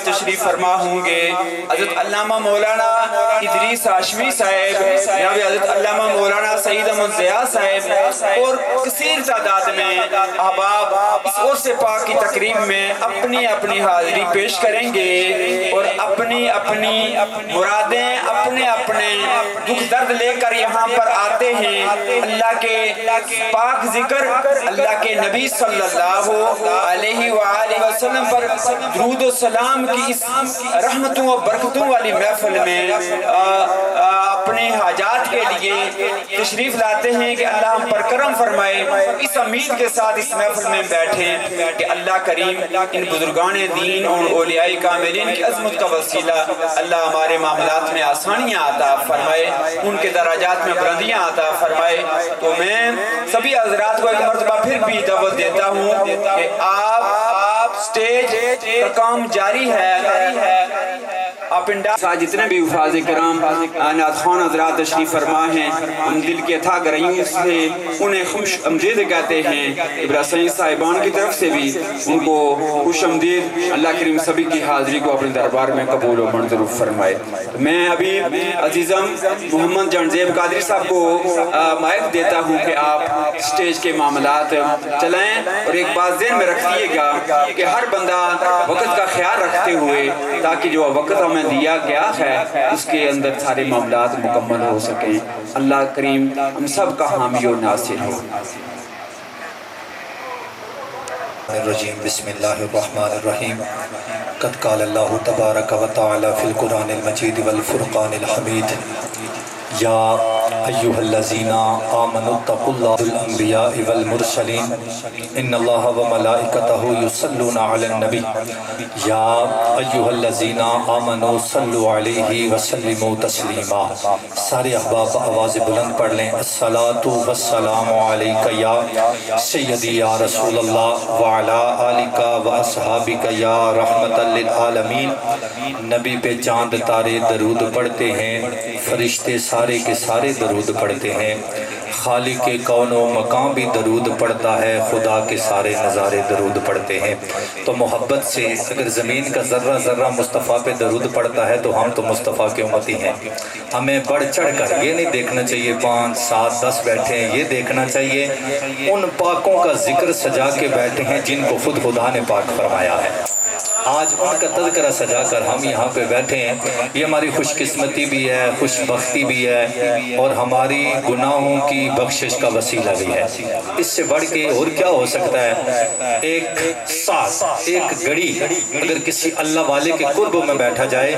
تشریف فرما ہوں گے حضرت علامہ مولانا ادریس ہاشمی صاحب، جناب حضرت علامہ مولانا سعید احمد ضیاء صاحب اور کثیر تعداد میں احباب اس عرس پاک کی تقریب میں اپنی اپنی حاضری پیش کریں گے اور اپنی اپنی مرادیں، اپنے اپنے دکھ درد لے کر یہاں پر آتے ہیں۔ اللہ کے پاک ذکر، اللہ کے نبی صلی اللہ علیہ وآلہ وسلم پر درود و سلام کی اس رحمتوں و برکتوں والی محفل میں اپنے حاجات کے لیے تشریف لاتے ہیں کہ اللہ ہم پر کرم فرمائے۔ اس امید کے ساتھ اس محفل میں بیٹھیں کہ اللہ کریم ان بزرگان دین اور اولیاء کاملین کی عظمت کا وسیلہ اللہ ہمارے معاملات میں آسانیاں عطا فرمائے، ان کے درجات میں بلندیاں عطا فرمائے۔ تو میں سبھی حضرات کو ایک مرتبہ پھر بھی دعوت دیتا ہوں کہ آپ سٹیج کا کام جاری ہے، آپ انڈا جتنے بھی حفاظ کرام نعت خوان حضرات تشریف فرما ہیں، ہم دل کے اتھا گرائیوں سے انہیں خوش آمدید کہتے ہیں۔ ابراہیم صاحبان کی طرف سے بھی ان کو خوش آمدید۔ اللہ کریم سبھی کی حاضری کو اپنے دربار میں قبول و منظور فرمائے۔ میں ابھی عزیزم محمد جنزیب قادری صاحب کو مائک دیتا ہوں کہ آپ سٹیج کے معاملات چلائیں، اور ایک بات ذہن میں رکھیے گا کہ ہر بندہ وقت کا خیال رکھتے ہوئے تاکہ جو وقت ہمیں دیا گیا ہے اس کے اندر سارے معاملات مکمل ہو سکیں۔ اللہ کریم ہم سب کا حامی و ناصر ہو۔ الرجیم بسم اللہ الرحمن الرحیم قد قال اللہ تبارک و تعالی فی القرآن المجید والفرقان الحمید یا ایہا الذین آمنوا اتقوا اللہ الانبیاء والمرسلین ان اللہ وملائکتہ یصلون علی النبی یا ایہا الذین آمنوا صلوا علیہ وسلموا تسلیما۔ سارے احباب آواز بلند پڑھ لیں، الصلاۃ والسلام علیک یا سیدی یا رسول اللہ وعلی آلک واصحابک یا رحمت للعالمین۔ نبی پہ چاند تارے درود پڑھتے ہیں، فرشتے سارے کے سارے درود پڑھتے ہیں، خالق کون و مقام بھی درود پڑھتا ہے، خدا کے سارے نظارے درود پڑھتے ہیں۔ تو محبت سے اگر زمین کا ذرہ ذرہ مصطفیٰ پہ درود پڑھتا ہے تو ہم تو مصطفیٰ کے امتی ہیں۔ ہمیں بڑھ چڑھ کر یہ نہیں دیکھنا چاہیے 5 7 10 بیٹھے ہیں، یہ دیکھنا چاہیے ان پاکوں کا ذکر سجا کے بیٹھے ہیں جن کو خود خدا نے پاک فرمایا ہے۔ آج ان کا تذکرہ سجا کر ہم یہاں پہ بیٹھے ہیں، یہ ہماری خوش قسمتی بھی ہے، خوش بختی بھی ہے، اور ہماری گناہوں کی بخشش کا وسیلہ بھی ہے۔ اس سے بڑھ کے اور کیا ہو سکتا ہے؟ ایک ساتھ ایک گھڑی اگر کسی اللہ والے کے قرب میں بیٹھا جائے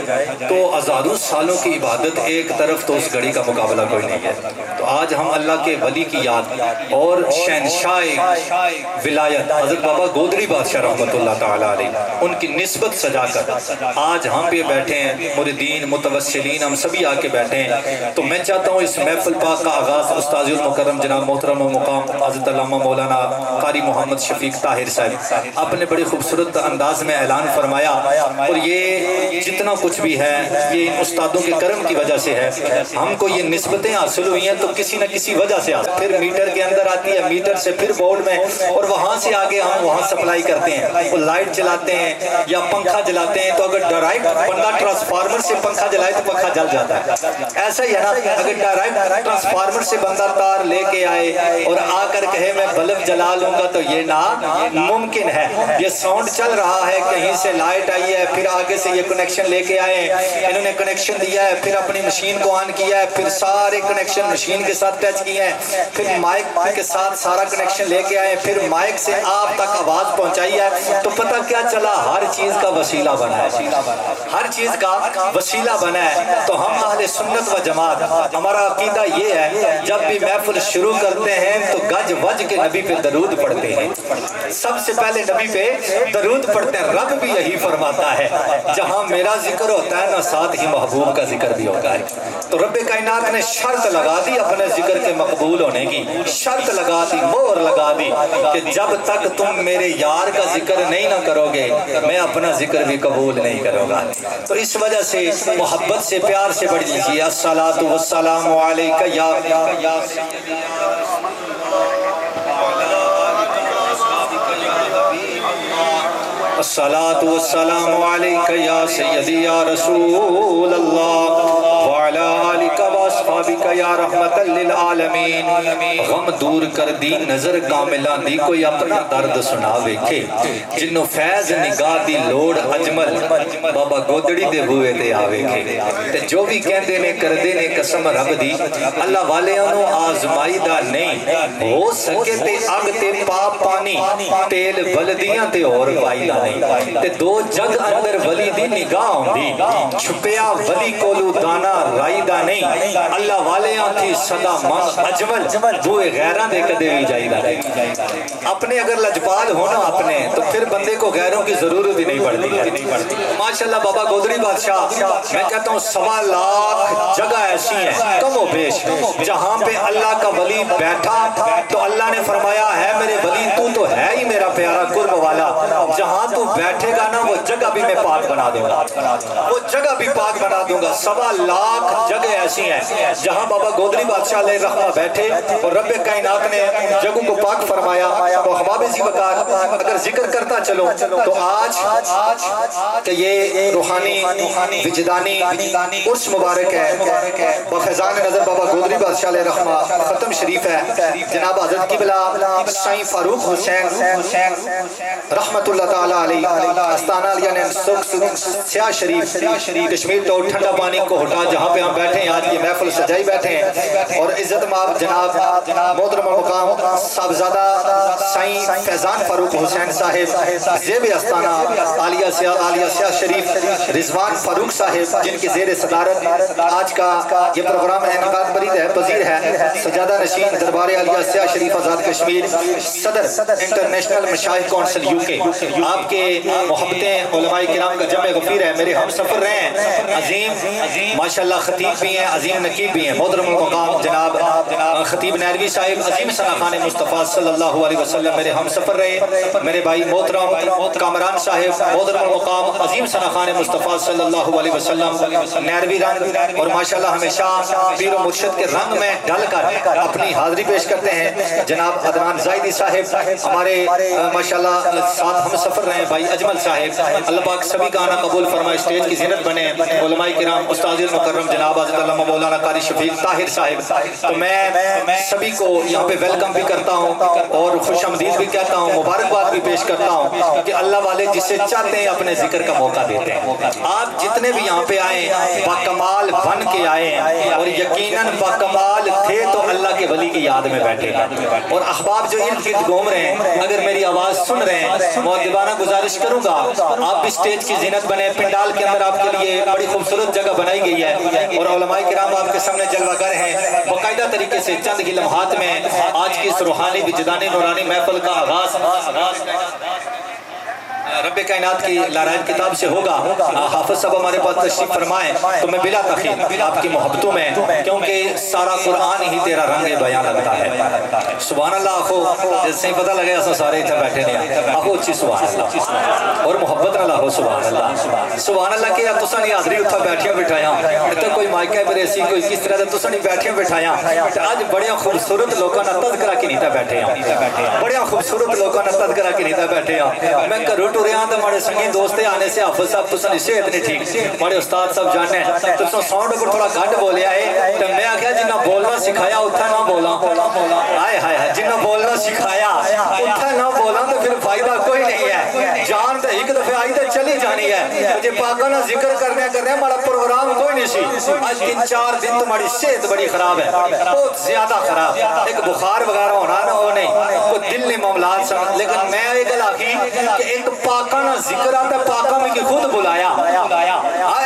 تو ہزاروں سالوں کی عبادت ایک طرف، تو اس گھڑی کا مقابلہ کوئی نہیں ہے۔ تو آج ہم اللہ کے ولی کی یاد اور شہنشاہ ولایت حضرت بابا گودری بادشاہ رحمۃ اللہ تعالیٰ علیہ ان کی نسبت سجا کر آج ہم پہ بیٹھے ہیں، مریدین متوسلین ہم سبھی آ کے بیٹھے ہیں۔ تو میں چاہتا ہوں اس محفل پاک کا آغاز استاذ المکرم جناب محترم و مقام حضرت علامہ مولانا قاری محمد شفیق طاہر صاحب آپ نے بڑی خوبصورت انداز میں اعلان فرمایا، اور یہ جتنا کچھ بھی ہے یہ ان استادوں کے کرم کی وجہ سے ہے۔ ہم کو یہ نسبتیں حاصل ہوئی ہیں تو کسی نہ کسی وجہ سے پھر میٹر کے اندر آتی ہے، میٹر سے پھر بورڈ میں، اور وہاں سے آگے ہم وہاں سپلائی کرتے ہیں۔ وہ لائٹ چلاتے ہیں یا پنکھا جلاتے ہیں، تو اگر ڈائریکٹ بندہ ٹرانسفارمر سے پنکھا جلائے تو پنکھا جل جاتا ہے، ایسا ہی ہے نا۔ اگر ڈائریکٹ ٹرانسفارمر سے بندہ تار لے کے آئے اور آ کر کہے میں بلب جلا لوں گا تو یہ ناممکن ہے۔ یہ ساؤنڈ چل رہا ہے، کہیں سے لائٹ آئی ہے، پھر آگے سے یہ کنیکشن لے کے آئے، انہوں نے کنیکشن دیا ہے، پھر اپنی مشین کو آن کیا ہے، پھر سارے کنیکشن مشین کے ساتھ ٹچ کیے ہیں، پھر مائک کے ساتھ سارا کنیکشن لے کے آئے، پھر مائک سے آپ تک آواز پہنچائی ہے، تو پتہ کیا چلا؟ ہر چیز کا وسیلہ بنا ہے، ہر چیز کا وسیلہ بنا ہے۔ تو ہم اہل سنت و جماعت ہمارا عقیدہ یہ ہے، جب بھی محفل شروع کرتے ہیں تو گج وج کے نبی پہ درود پڑھتے ہیں، سب سے پہلے نبی پہ درود پڑھتے ہیں۔ رب بھی یہی فرماتا ہے، جہاں میرا ذکر ہوتا ہے نا ساتھ ہی محبوب کا ذکر بھی ہوتا ہے۔ تو رب کائنات نے شرط لگا دی اپنے ذکر کے مقبول ہونے کی، شرط لگا دی، مہر لگا دی کہ جب تک تم میرے یار کا ذکر نہیں نہ کرو گے میں اپنا ذکر بھی قبول نہیں کروں گا۔ تو اس وجہ سے محبت سے پیار سے پڑھ لیجیے، الصلاۃ والسلام علیک یا الصلاۃ والسلام علیک یا سیدی یا رسول اللہ وعلی آلک واصحابک یا رحمت للعالمین۔ غم دور کر دی نظر کاملاں دی کوئی اپنا درد سنا ویکھے، جنوں فیض نگاہ دی لوڑ اجمل بابا گودڑی دے بوئے تے آویکھے۔ تے جو بھی کہندے نے کردے نے قسم رب دی، اللہ والیاں نو آزمائی دا نہیں ہو سکے تے اگ تے پاپ پانی تیل بلدیاں تے اور پائی دا نہیں۔ تے دو جگ اندر ولی دی نگاہ ہوندی، چھپیا ولی کولو دانا رائی دا نہیں۔ اللہ والیاں تھی صدا منگ اجمل بوئے غیران دے کدے بھی جائی دا نہیں۔ اپنے اگر لجپال ہونا اپنے تو پھر بندے کو غیروں کی ضرورت ہی نہیں پڑتی۔ ماشاءاللہ بابا گودڑی بادشاہ، میں کہتا ہوں 1.25 لاکھ جگہ ایسی ہیں کم و بیش جہاں پہ اللہ کا ولی بیٹھا تو اللہ نے فرمایا ہے میرے ولی تو ہے ہی میرا پیارا قرب والا، جہاں تو بیٹھے گا نا وہ جگہ بھی میں پاک بنا دوں گا، وہ جگہ بھی پاک بنا دوں گا۔ 1.25 لاکھ جگہ ایسی ہیں جہاں بابا گودڑی بادشاہ علیہ رحمہ بیٹھے اور رب کائنات نے جگہوں کو پاک فرمایا۔ تو احباب ذی وقار اگر ذکر کرتا چلو تو آج کہ یہ روحانی وجدانی عرس مبارک ہے، بفیضان نظر بابا گودڑی بادشاہ علیہ رحمہ ختم شریف ہے۔ جناب حضرت قبلہ سائیں فاروق حسین رحمت اللہ تعالیٰ علیہ استانہ علیہ نے سیاہ شریف کشمیر تو ٹھنڈا پانی کو ہٹا جہاں پہ ہم بیٹھے ہیں، آج یہ محفل سجائی بیٹھے ہیں، اور عزت مآب جناب محترم مقام صاحبزادہ سائیں فیضان فاروق حسین صاحب زیب استانہ عالیہ سیاہ شریف رضوان فاروق صاحب جن کی زیر صدارت آج کا یہ پروگرام انعقاد پذیر ہے، سجادہ نشین دربار عالیہ سیاہ شریف آزاد کشمیر صدر انٹرنیشنل مشائخ کونسل UK۔ آپ کے محبتیں علماء کرام کا جمع غفیر ہے، میرے ہم سفر رہے ہیں، عظیم ماشاءاللہ خطیب بھی ہیں، عظیم نقیب بھی ہیں، محترم المقام جناب خطیب نیروی صاحب عظیم ثناخان مصطفیٰ صلی اللہ علیہ وسلم میرے ہم سفر رہے، میرے بھائی محترم کامران صاحب محترم المقام عظیم ثناخان مصطفیٰ صلی اللہ علیہ وسلم نیروی رنگ اور ماشاءاللہ ہمیشہ پیر و مرشد کے رنگ میں ڈل کر اپنی حاضری پیش کرتے ہیں۔ جناب عدنان زاہدی صاحب ہمارے ماشاءاللہ ساتھ ہم سفر رہے ہیں، بھائی اجمل صاحب، اللہ پاک سبھی کا آنا قبول فرمائے، اسٹیج کی زینت بنے، علماء کرام استاذ مکرم جناب حضرت علامہ مولانا قاری شفیق طاہر صاحب۔ تو میں سبھی کو یہاں پہ ویلکم بھی کرتا ہوں اور خوش آمدید بھی کہتا ہوں، مبارکباد بھی پیش کرتا ہوں کہ اللہ والے جسے چاہتے ہیں اپنے ذکر کا موقع دیتے ہیں۔ آپ جتنے بھی یہاں پہ آئے باکمال بن کے آئے اور یقیناً باکمال تھے تو اللہ کے ولی کی یاد میں بیٹھے اور احباب جو ارد گرد گھوم رہے ہیں اگر میری آواز سن رہے ہیں، مؤدبانہ گزارش کروں گا آپ بھی اسٹیج کی زینت بنے، پنڈال کے اندر آپ کے لیے بڑی خوبصورت جگہ بنائی گئی ہے اور علماء کرام آپ کے سامنے جلوہ گر ہیں۔ باقاعدہ طریقے سے چند ہی لمحات میں آج کی اس روحانی وجدانی نورانی محفل کا آغاز رب کائنات کی لارائن کتاب سے ہوگا۔ حافظ صاحب ہمارے پاس تشریف فرمائیں تو میں بلا تخیر آپ کی محبتوں میں، کیونکہ سارا قرآن ہی تیرا رنگ بیان لگتا ہے۔ سبحان اللہ آخو جیسے ہی پتہ لگے ایسا سارے اتنے بیٹھے نہیں آخو اچھی سبحان اللہ اور محبت نہ لاہو سبحان اللہ سبحان اللہ کہ تسا نہیں حاضری اتھا بیٹھیاں بٹھایا تو کوئی مائکہ بریسی کوئی کس طرح سے تسا نہیں بیٹھیاں بٹھایا۔ آج بڑے خوبصورت لوگوں نے تذکرہ کی نیتا بیٹھے ہیں، بڑے خوبصورت لوگوں نے تذکرہ کی نیتا بیٹھے ہیں۔ میں کرو ٹوریاں تو ہمارے سنگین دوستے آنے سے حافظ صاحب تو سنی صحت نہیں ٹھیک، ہمارے استاد صاحب جانے ہیں تو ساؤنڈ کو تھوڑا گھٹ بولیا ہے تو میں آخیا جنہ بولنا سکھایا اتھا نہ بولا، آئے ہائے جنہ بولنا سکھایا اتھا نہ بولا تو پھر فائدہ کوئی نہیں ہے، جان تو ایک دفعہ آئی تو چلی جانی ہے۔ مجھے پاکانہ ذکر کرنے ہمارا پروگرام کوئی نہیں سی، آج 3-4 دن تمہاری صحت بڑی خراب ہے، بہت زیادہ خراب، ایک بخار وغیرہ ہونا نہ ہو نہیں کوئی دل نہیں معاملات سمجھ، لیکن میں ایک گل آخی کہ ایک پاکانہ ذکر آتا پاکا میں کی خود بلایا،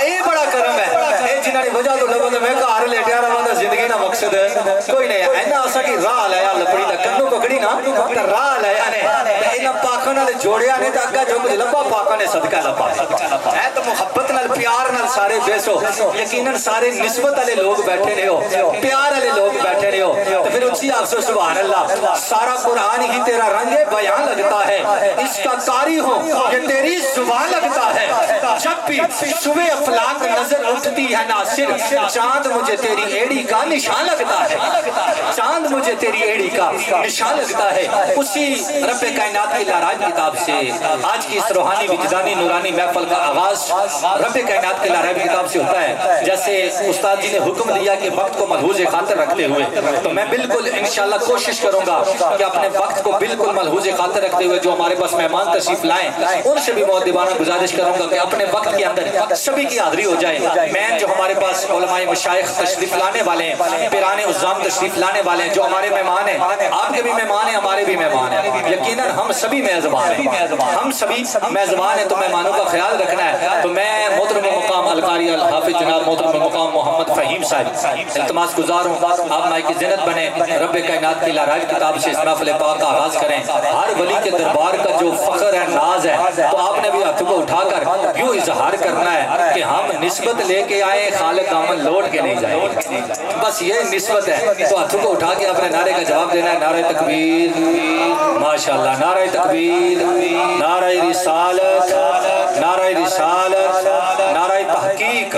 یہ بڑا کرم ہے، یہ جنہاں نے وجہ تو لگو تو میں کہا رہے لیٹیا رہا تھا زندگی نہ مقصد کوئی نہیں ہے، اینا آسا کی راہ لیا لپڑی دا کنو پکڑی نا تو راہ لیا نے اینا پاکانہ لے جوڑیا نے تو اگا جو کچھ لپا پاکانہ صدقہ لپا ہے تو محبت نال پیار نال سارے بیسو یقیناً سارے نسبت والے لوگ بیٹھے رہے ہو پیار والے لوگ بیٹھے رہے ہو تو پھر اچھی آپ سے سبحان اللہ سارا قرآن ہی تیرا رنگ بیان لگتا ہے اس کا قاری ہوں یہ تیری زبان لگتا ہے جب بھی صبح افلاک نظر اٹھتی ہے ناصر چاند مجھے تیری ایڑی کا نشان لگتا ہے چاند مجھے تیری ایڑی کا نشان لگتا ہے اسی رب کائنات کی لارائب کتاب سے آج کی اس روحانی وجدانی نورانی محفل کا آغاز رب کائنات کی لارائب کتاب سے ہوتا ہے جیسے استاد جی نے حکم دیا کہ وقت کو ملحوظ خاطر رکھتے ہوئے تو میں بالکل انشاءاللہ کوشش کروں گا کہ اپنے وقت کو بالکل ملحوظ خاطر رکھتے ہوئے جو ہمارے پاس مہمان تشریف لائیں ان سے بھی مؤدبانہ گزارش کروں گا کہ اپنے وقت کے اندر سبھی کی حاضری ہو جائے میں جو ہمارے پاس علماء مشائخ تشریف لانے والے ہیں پیرانے عظام تشریف لانے والے ہیں جو ہمارے مہمان ہیں آپ کے بھی مہمان ہیں ہمارے بھی مہمان ہیں یقیناً ہم سبھی میزبان ہیں ہم سبھی میزبان ہیں تو مہمانوں کا خیال رکھنا ہے تو میں محترم مقام القاری الحافظ جناب محترم مقام محمد فہیم صاحب التماس گزار ہوں آپ مائی کی زینت بنے رب کائنات کی لارائب کتاب سے اس محفل پاک کا آغاز کریں ہر ولی کے دربار کا جو فخر ہے ناز ہے تو آپ نے بھی ہاتھ کو اٹھا کر یوں اظہار کرنا ہے کہ ہم نسبت لے کے آئے خالق دامن لوٹ کے نہیں جائیں بس یہ نسبت ہے تو ہاتھ کو اٹھا کے اپنے نعرے کا جواب دینا ہے نعرہ تکبیر ماشاءاللہ نعرہ تکبیر نعرہ رسالت نعرہ رسالت نعرہ تحقیق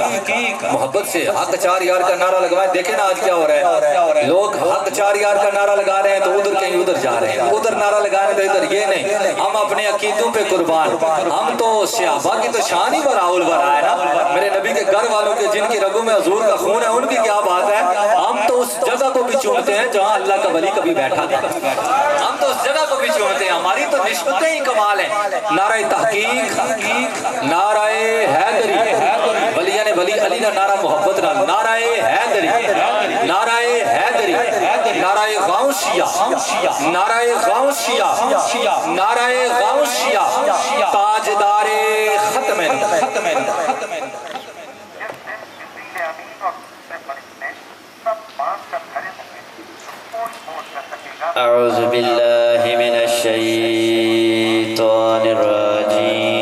محبت سے حق چار یار کا نعرہ لگوائیں دیکھیں نا آج کیا ہو رہا ہے لوگ حق چار یار کا نعرہ لگا رہے ہیں تو ادھر کہیں ادھر جا رہے ہیں ادھر نعرہ لگا رہے ہیں تو ادھر یہ نہیں ہم اپنے عقیدوں پہ قربان ہم تو صحابہ کی تو شان ہی براول برا ہے نا میرے نبی کے گھر والوں کے جن کی رگوں میں حضور کا خون ہے ان کی کیا بات ہے ہم تو اس جگہ کو بھی چومتے ہیں جہاں اللہ کا ولی کبھی بیٹھا تھا ہم تو اس جگہ کو بھی چومتے ہیں ہماری تو نسبتیں ہی کمال ہیں نعرہ تحقیق نعرہ حیدری ولیان ولی علی کا نعرہ محبت نعرہ حیدری نعرہ حیدری نعرہ غوثیہ نعرہ غوثیہ نعرہ غوثیہ تاجدار ختم اعوذ باللہ من الشیطان الرجیم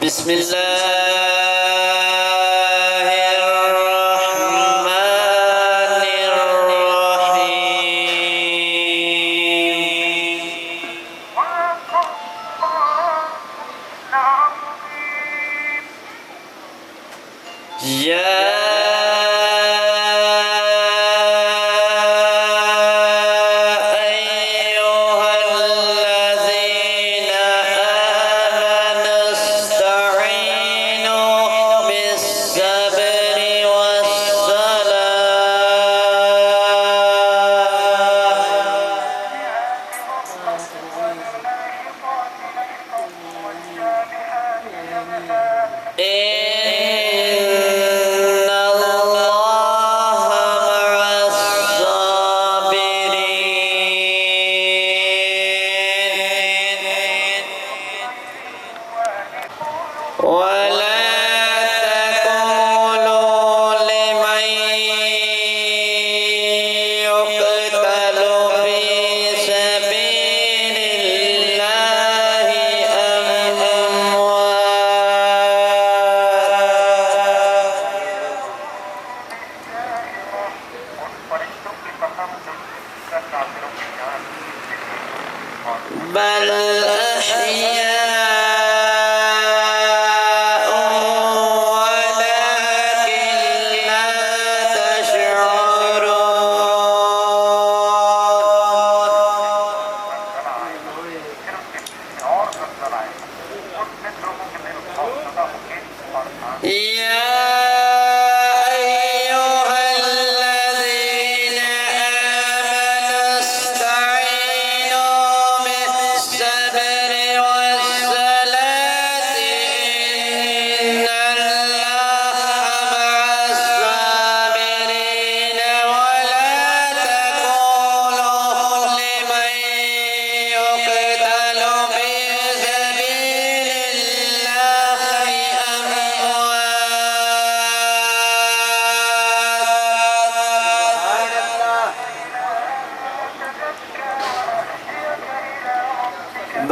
بسم اللہ الرحمن الرحیم یا بل احیاء ولکن لا تشعرون استعينوا بالصبر والصلاة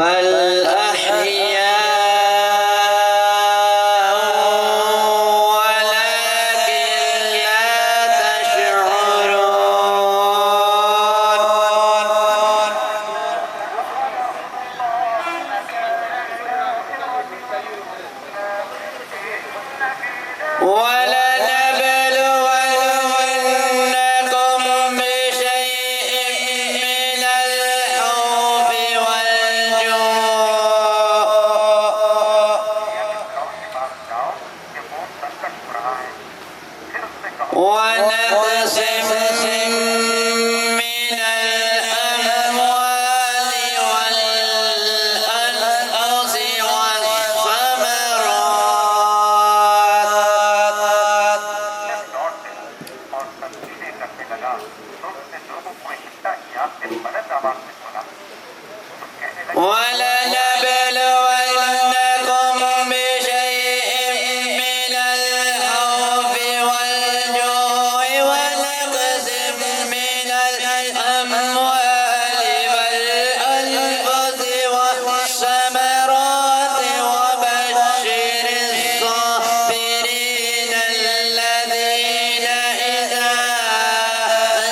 بل أحياء ولكن لا تشعرون ولنبلونكم بشيء من الخوف والجوع ونقص من الأموال والأنفس والثمرات ولنبلونكم بشيء من الخوف والجوع ونقص من الأموال والأنفس والثمرات وبشر الصابرين الذين إذا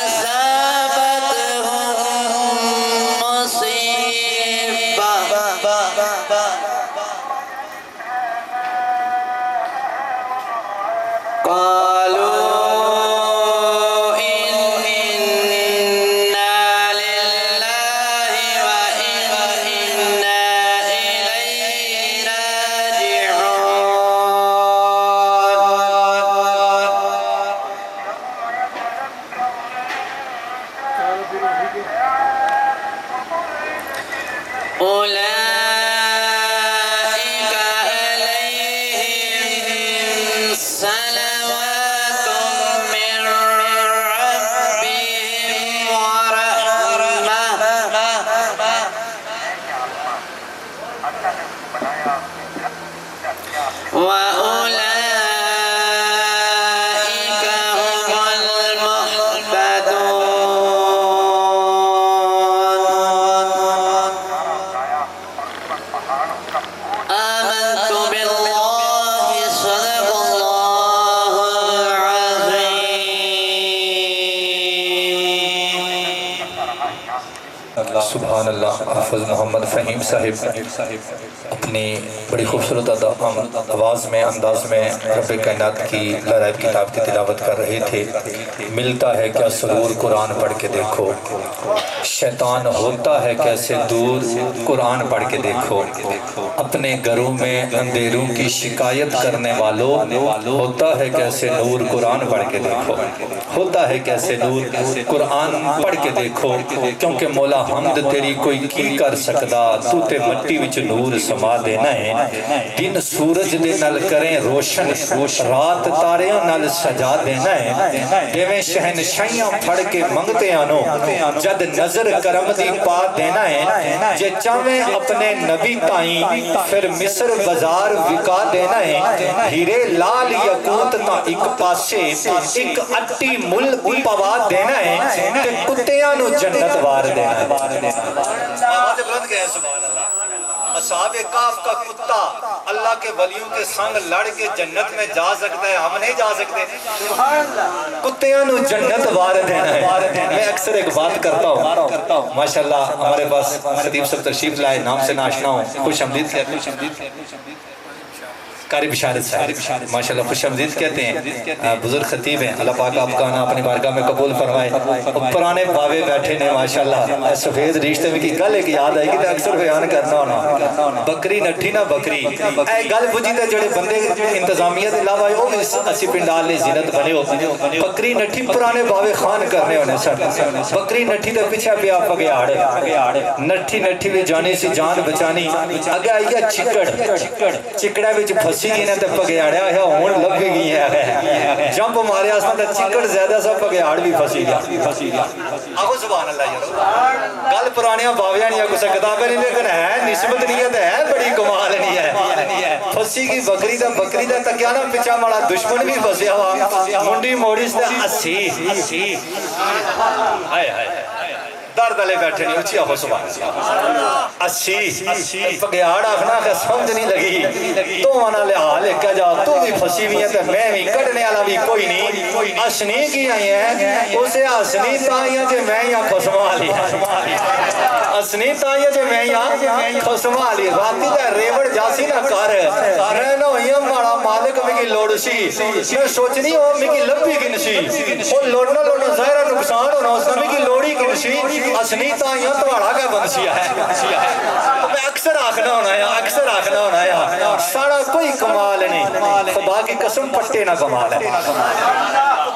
أصابتهم مصيبة قالوا إنا لله وإنا إليه راجعون أولئك عليهم صلوات من ربهم ورحمة وأولئك هم المهتدون آمنت بالله صدق الله العظيم سبحان اللہ. حافظ محمد فہیم صاحب اپنی بڑی خوبصورت آواز میں انداز میں رب کائنات کی لرائب کتاب کی تلاوت کر رہے تھے. ملتا ہے کیا سرور قرآن پڑھ کے دیکھو، شیطان ہوتا ہے کیسے دور قرآن پڑھ کے دیکھو. اپنے گھروں میں اندھیروں کی شکایت کرنے والوں ہوتا ہے کیسے نور قرآن پڑھ کے دیکھو. ہوتا ہے کیسے نور قرآن پڑھ کے دیکھو. کیونکہ مولا حمد تیری کوئی کی کر سکدا، تو تے مٹی وچ نور سما دینا ہے. دن سورج دے نال کریں روشن، رات تاریاں نال سجا دینا ہے. جویں شہنشاہیاں پھڑ کے منگتے آنو، جد نظر کرم دی پا دینا ہے. جے چاہیں اپنے نبی تائیں پھر مصر بازار وکا دینا ہے. ہیرے لال یاقوت تا ایک پاسے ایک اٹی مل پوا دینا ہے. تے کتیاں نو جنت وار دینا ہے. آواز بلند گئے سبحان اللہ. اصحاب کاف کا کتا اللہ کے ولیوں کے سنگ لڑ کے جنت میں جا سکتا ہے، ہم نہیں جا سکتے. کتیاں نو جنت وار دینا ہے. میں اکثر ایک بات کرتا ہوں، ماشاءاللہ ہمارے پاس خطیب صاحب تشریف لائے، نام سے ناشنا ہوں، خوش آمدید کہتے ہیں. قاری بشارت صاحب ماشاءاللہ خوش آمدید کہتے ہیں. بزرگ خطیب ہیں، اللہ پاک آپ کا آنا اپنی بارگاہ میں قبول فرمائے. پرانے باوے بیٹھے نے ماشاءاللہ. سفید رشتے میں کی گل ایک یاد آئی کہ اکثر بیان کرنا ہونا، بکری نٹھی نہ بکری. اے گل بجھی تے جڑے بندے انتظامیہ دے علاوہ او اسی پنڈال نے زینت بنے ہو. بکری نٹھی پرانے باوے خان کرنے ہونے سن. بکری نٹھی تے پیچھے پیا پگیاڑ، نٹھی نٹھی بھی جانی سی جان بچانی. اگے آئی ہے چکڑا وچ پھسی گئی نے تے پگیاڑیا ہے ہون لبھی گئی ہے. جمپ مارے اس تے چکڑ زیادہ سا پگیاڑ بھی پھسی گیا. آہو سبحان اللہ یارو. گل پرانیاں باویاں نہیں کچھ کتابیں نہیں، لیکن ہے نسبت نیت ہے بڑی کمال نہیں ہے. پھسی کی بکری دا تکیا نا پچھا ماڑا دشمن بھی پھسیا ہوا، منڈی موڑی سے 80 درد والے بیٹھے نہیں اچھی آخو سبحان اللہ اچھی پگیاڑ آخنا کہ سمجھ نہیں لگی تو آنا لحا لے کے جا تو بھی پھسی بھی ہے تو میں بھی کٹنے والا بھی کوئی نہیں اسنی کی آئی ہیں اسے اسنی تائیاں جو میں یہاں خسما لی اسنی تائیاں جو میں یہاں خسما لی راتی دا ریوڑ جاسی نہ کر رہنا ہوئی مارا مالک میں کی لوڑ سی میں سوچنی ہو میں کی لبی کی نسی اور لوڑنا لوڑنا ظاہرہ نقصان ہونا اس میں کی لوڑی کی نسی اسنی تائیاں توڑا کا بنسیا ہے میں اکثر آخنا ہونا ہے سارا کوئی کمال نہیں خدا کی قسم پٹے نہ کمال ہے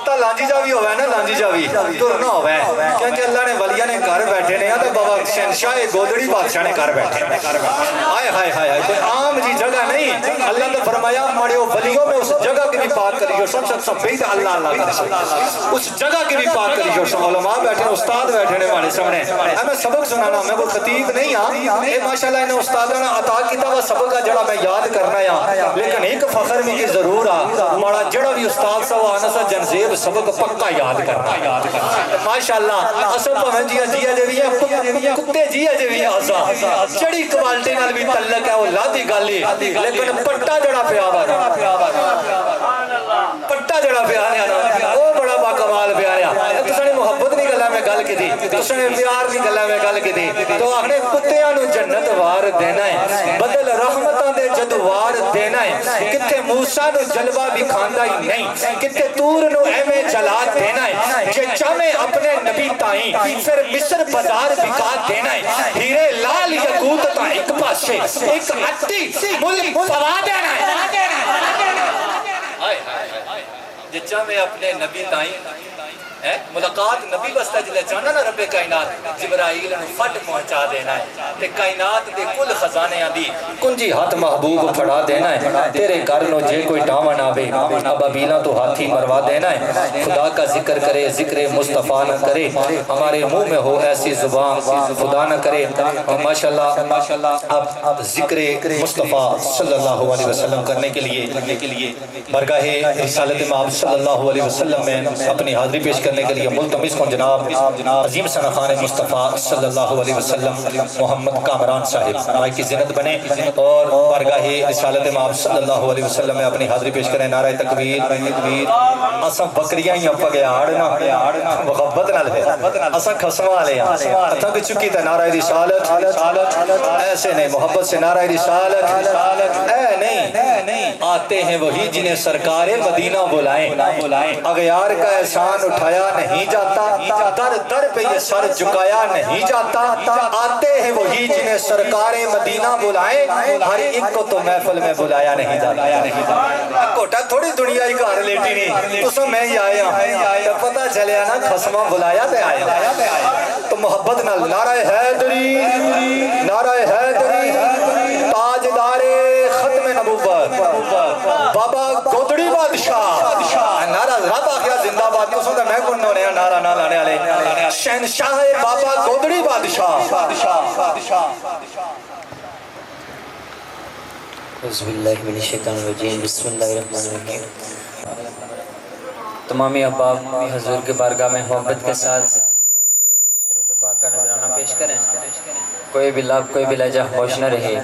تا لانجی جاوی ہوئے نا لانجی جاوی درنا ہوئے کیونکہ اللہ نے ولیہ نے گھر بیٹھے نہیں آتا بابا شہنشاہ گودڑی بادشاہ نے گھر بیٹھے آئے ہائے ہائے کوئی عام جی جگہ نہیں اللہ نے فرمایا مڑیو ولیوں میں اس جگہ کی بھی پاک کریو سب بیت اللہ اللہ کا اس جگہ کی بھی پاک کریو سب علماء بیٹھے استاد بیٹھے نے ہمارے سامنے میں سبق سنانا میں کوئی خطیب نہیں ہاں اے ماشاءاللہ انہیں استادوں نے عطا کیتا وہ سبق کا جڑا میں یاد کرنا ہے لیکن ایک فخر میں کی ضرور ماڑا جڑا بھی استاد سا وہ آنا سا جنزیب سبق پکا یاد کرنا ماشاءاللہ اصل پہن جیا جو بھی ہے کتے جیا جو بھی ہے آسا چڑی کوالٹی نال بھی تلک ہے وہ لادی گالی لیکن پٹا جڑا پیابا پٹا جڑا پیاریا وہ بڑا با کمال پیاریا تو سنی محبت نہیں گلا میں گل کی دی تو سنی پیار نہیں گلا میں گل کی دی تو آخنے کتیاں نو جنت وار دینا ہے بدل رحمتاں دے جدوار دینا ہے کتے موسیٰ نو جلوہ بھی کھاندہ ہی نہیں کتے تور نو احمے جلا دینا ہے جے چامے اپنے نبی تائیں پھر مصر بازار بکا دینا ہے ہیرے لال یقوت تا ایک پاسے ایک اٹی ملک پوا دینا ہے جے چامے اپنے نبی تائیں ملاقات نبی بستہ جلے چاہنا نا رب کائنات جبرائیل نے فٹ پہنچا دینا ہے تے کائنات دے کل خزانے آدھی کنجی ہاتھ محبوب پھڑا دینا ہے تیرے کرنو جے کوئی ٹاون آوے ابابیلہ تو ہاتھی مروا دینا ہے خدا کا ذکر کرے ذکر مصطفیٰ نہ کرے ہمارے منہ میں ہو ایسی زبان خدا نہ کرے ماشاءاللہ اب ذکر مصطفیٰ صلی اللہ علیہ وسلم کرنے کے لیے برگاہ رسالت مآب صلی اللہ علیہ وسلم میں اپنی حاضری پیش کرنے کے لیے ملتمس کو جناب عظیم سنخان مصطفیٰ صلی اللہ علیہ وسلم محمد کامران صاحب مائی کی زینت بنے اور بارگاہ رسالت مآب صلی اللہ علیہ وسلم میں اپنی حاضری پیش کریں نعرہ تکبیر اساں بکریاں ہی اپا گیا آڑنا محبت نہ لے اساں کھسوا لے اتھا کہ چکی تھا نعرہ رسالت ایسے نہیں محبت سے نعرہ رسالت اے نہیں آتے ہیں وہی جنہیں سرکار مدینہ بلائیں اغیار کا احسان اٹھایا نہیں جاتا در در پہ یہ سر جھکایا نہیں جاتا آتے ہیں وہی جنہیں سرکار مدینہ بلائیں ہر ایک کو تو محفل میں بلایا نہیں جاتا کوٹا تھوڑی دنیا ہی کار لیٹی نہیں تو سب میں ہی آیا تو پتہ چلے نا خسمہ بلایا پہ آیا تو محبت نہ نعرہ حیدری تاجدار ختم نبوت بابا گودڑی بادشاہ نعرہ رب آخیا زندہ باد اس وقت میں کنوں نے نعرہ نہ لانے والے شہنشاہ بابا گودڑی بادشاہ اعوذ باللہ من الشیطان الرجیم بسم اللہ الرحمن الرحیم تمامی احباب حضور کے بارگاہ میں محبت کے ساتھ درود پاک کا نذرانہ پیش کریں کوئی بھی لفظ کوئی بھی لہجہ ہوش نہ رہے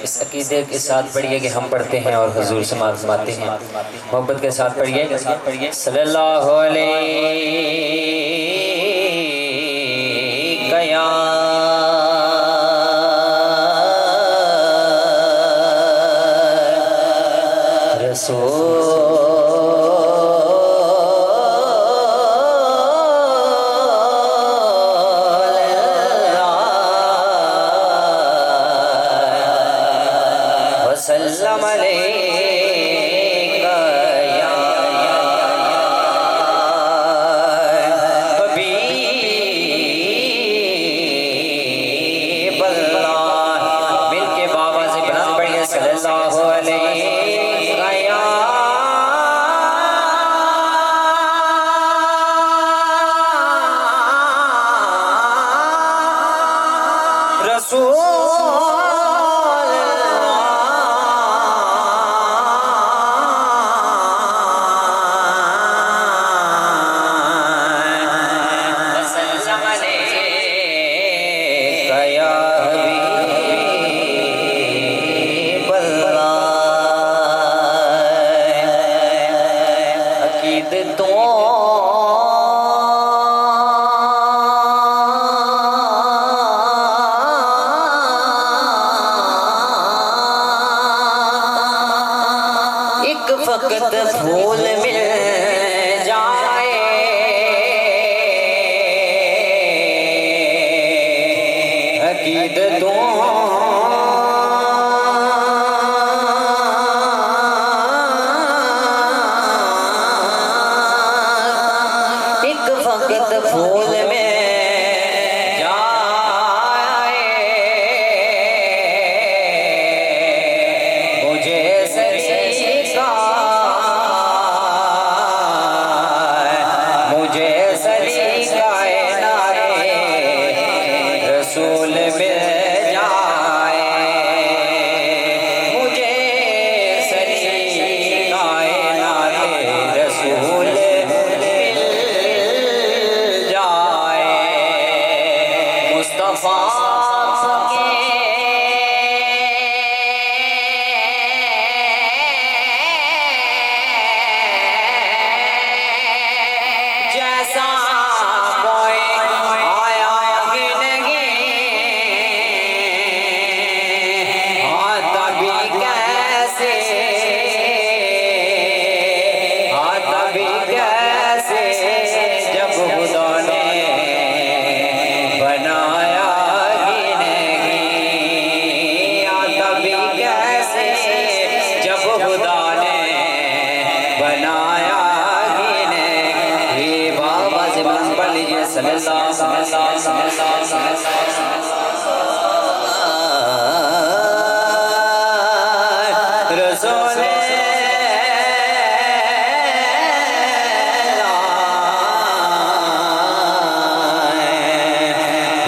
اس عقیدے کے ساتھ پڑھیے کہ ہم پڑھتے ہیں اور حضور سے فرماتے ہیں محبت کے ساتھ پڑھیے صلی اللہ علیہ وقت پھول مل جائے عقیدتوں ایک وقت پھول میں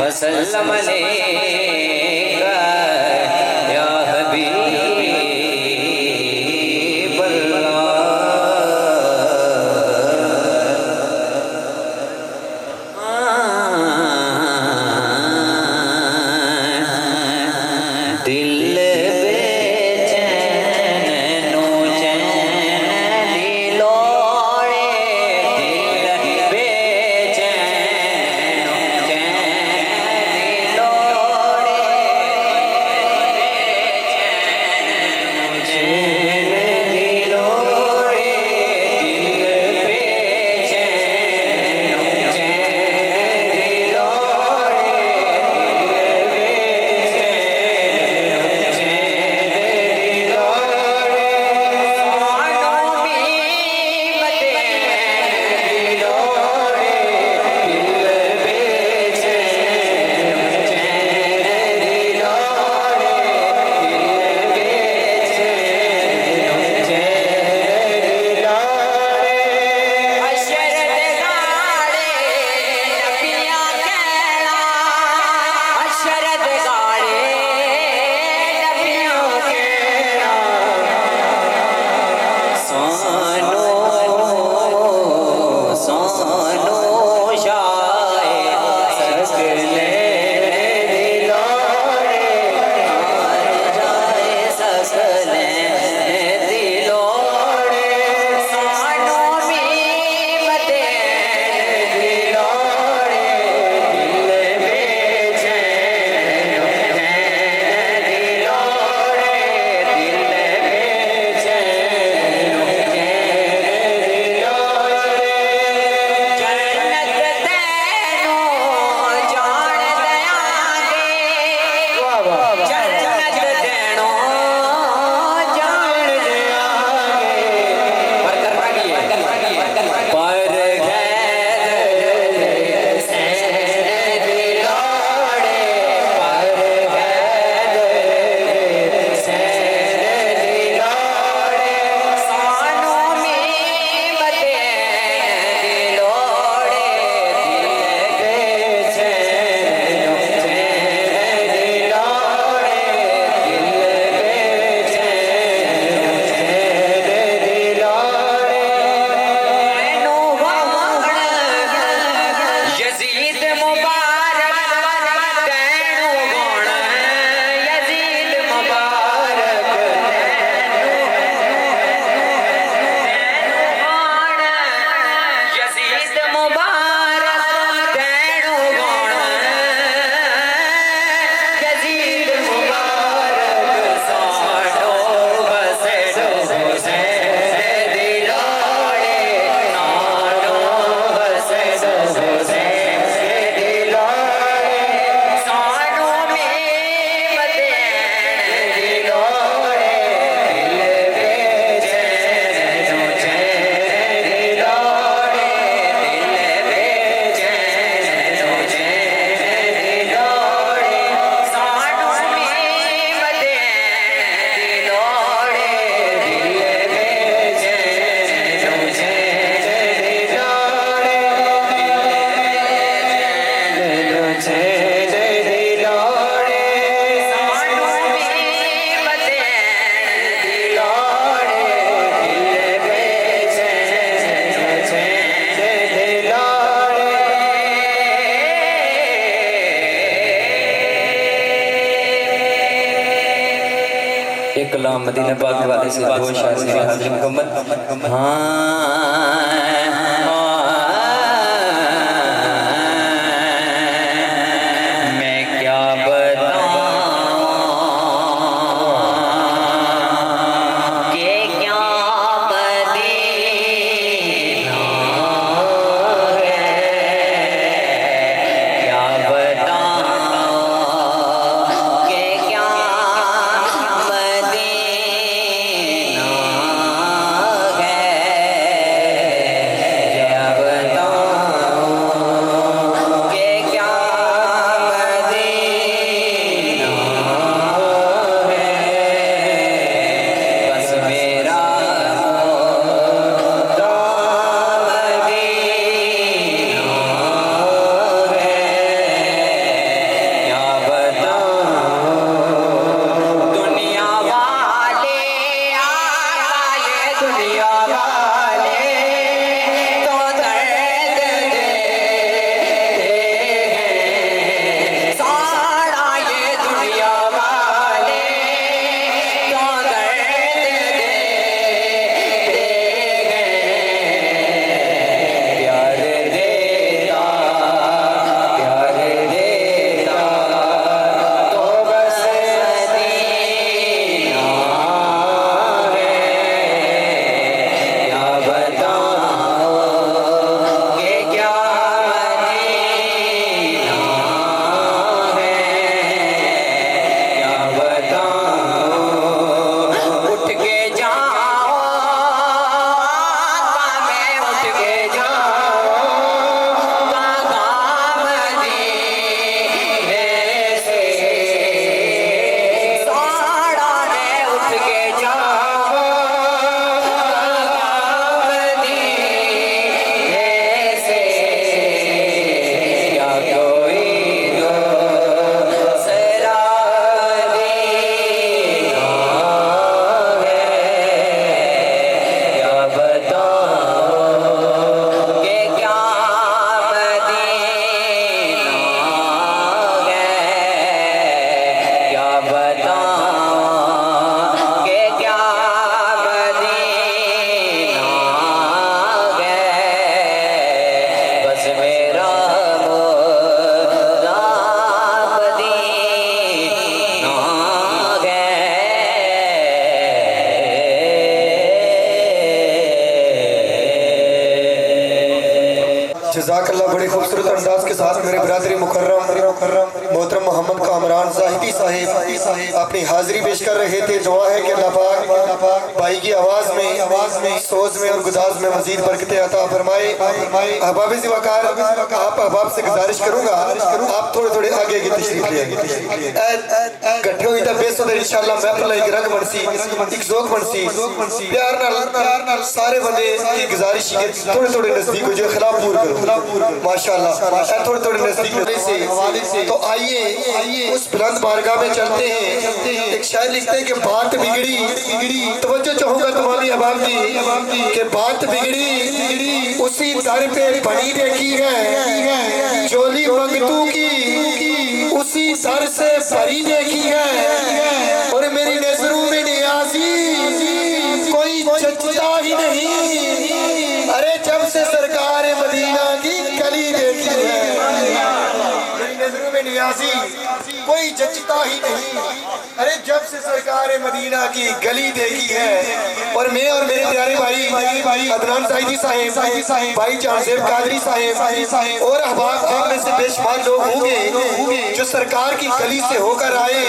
وسلم علیکہ یا حبیب اللہ دل بے چین نو چین دیلوڑے دل بے چین نو چین دیلوڑے ایک کلام مدینہ پاک والے سے دو شاعر سے حاضر مکمل میں کیا بتاؤں کہ کیا مدینہ ہے کیا بتاؤں کہ کیا جزاک اللہ بڑی خوبصورت انداز کے ساتھ میرے برادری مکرم محترم محمد کامران زاہدی صاحب اپنی حاضری پیش کر رہے تھے. دعا ہے کہ اللہ پاک بھائی کی آواز میں سوز میں اور گداز میں مزید برکتیں عطا فرمائے. احباب وقار آپ احباب سے گزارش کروں گا آپ تھوڑے تھوڑے آگے کی تشریف لے آئیں گٹھے ہوئی تھا بیسو در انشاءاللہ میں اپنا ایک رنگ بنسی ایک ذوق بنسی پیار نال سارے بندے کی گزارش تھوڑے تھوڑے نزدیک ہو جو خلاف پور کرو ماشاءاللہ تھوڑے تھوڑے نزدیک سے. تو آئیے اس بلند بارگاہ میں چلتے ہیں. ایک شاعر لکھتے ہیں کہ بات بگڑی توجہ چاہوں گا تمہاری احباب جی کہ بات بگڑی اسی در پہ بنی دیکھی ہے چولی منگتو کی اسی در سے بھری دیکھی ہے اور میری نظروں میں نیازی کوئی جچتا ہی نہیں. ارے جب سے سرکار مدینہ کی گلی دیکھی ہے میری نظروں میں نیازی کوئی جچتا ہی نہیں. ارے جب سے سرکار مدینہ کی گلی دیکھی ہے. اور میں اور میرے پیارے بھائی عدنان زاہدی صاحب بھائی جان زیب قادری صاحب اور احباب آپ میں سے بے شمار لوگ ہوں گے جو سرکار کی گلی سے ہو کر آئے